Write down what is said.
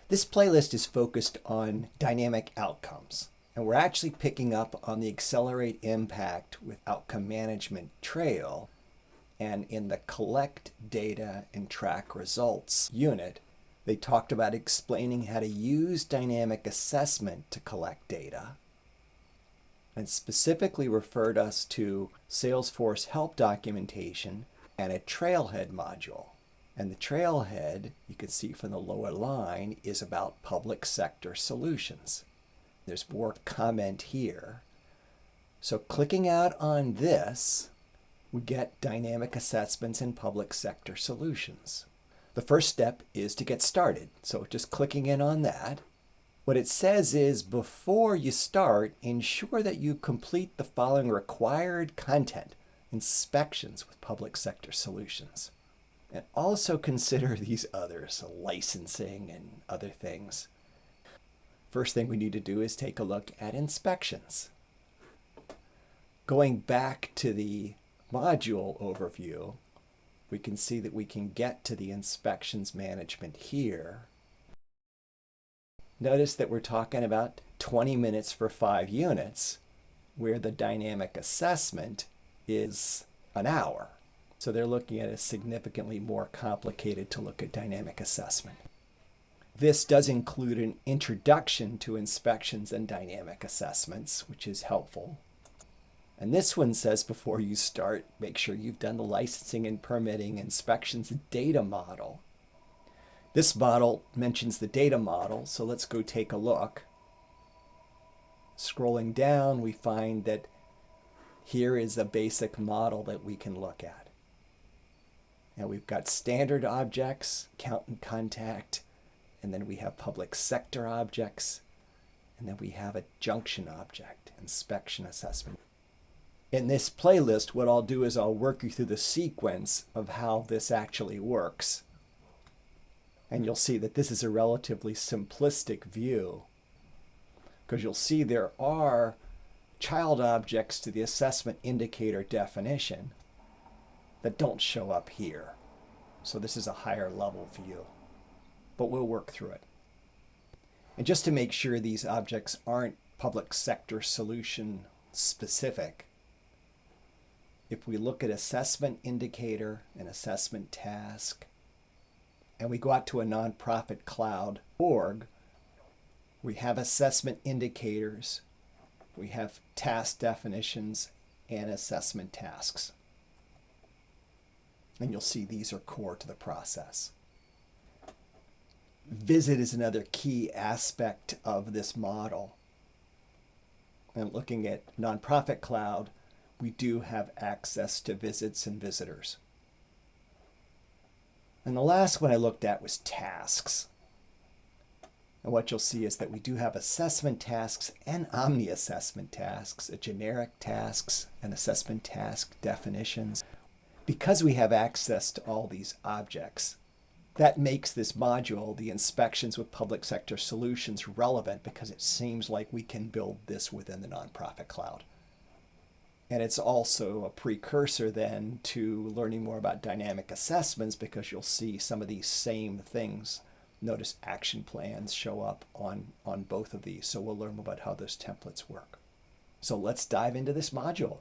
This playlist is focused on dynamic outcomes, and we're actually picking up on the Accelerate Impact with Outcome Management trail. And in the Collect Data and Track Results unit, they talked about explaining how to use dynamic assessment to collect data, and specifically referred us to Salesforce help documentation and a trailhead module. And the trailhead, you can see from the lower line, is about public sector solutions. There's more comment here. So clicking out on this, we get dynamic assessments in public sector solutions. The first step is to get started. So just clicking in on that. What it says is before you start, ensure that you complete the following required content inspections with public sector solutions. And also consider these others, licensing and other things. First thing we need to do is take a look at inspections. Going back to the module overview, we can see that we can get to the inspections management here. Notice that we're talking about 20 minutes for 5 units, where the dynamic assessment is an hour. So they're looking at a significantly more complicated to look at dynamic assessment. This does include an introduction to inspections and dynamic assessments, which is helpful. And this one says before you start, make sure you've done the licensing and permitting inspections data model. This model mentions the data model, so let's go take a look. Scrolling down, we find that here is a basic model that we can look at. Now we've got standard objects, count and contact, and then we have public sector objects, and then we have a junction object, inspection assessment. In this playlist, what I'll do is I'll work you through the sequence of how this actually works. And you'll see that this is a relatively simplistic view, because you'll see there are child objects to the assessment indicator definition that don't show up here. So this is a higher level view, but we'll work through it. And just to make sure these objects aren't public sector solution specific, if we look at assessment indicator and assessment task, and we go out to a nonprofit cloud org, we have assessment indicators, we have task definitions and assessment tasks. And you'll see these are core to the process. Visit is another key aspect of this model. And looking at nonprofit cloud, we do have access to visits and visitors. And the last one I looked at was tasks. And what you'll see is that we do have assessment tasks and omni-assessment tasks, generic tasks and assessment task definitions. Because we have access to all these objects, that makes this module, the inspections with public sector solutions, relevant because it seems like we can build this within the nonprofit cloud. And it's also a precursor then to learning more about dynamic assessments, because you'll see some of these same things. Notice action plans show up on both of these. So we'll learn about how those templates work. So let's dive into this module.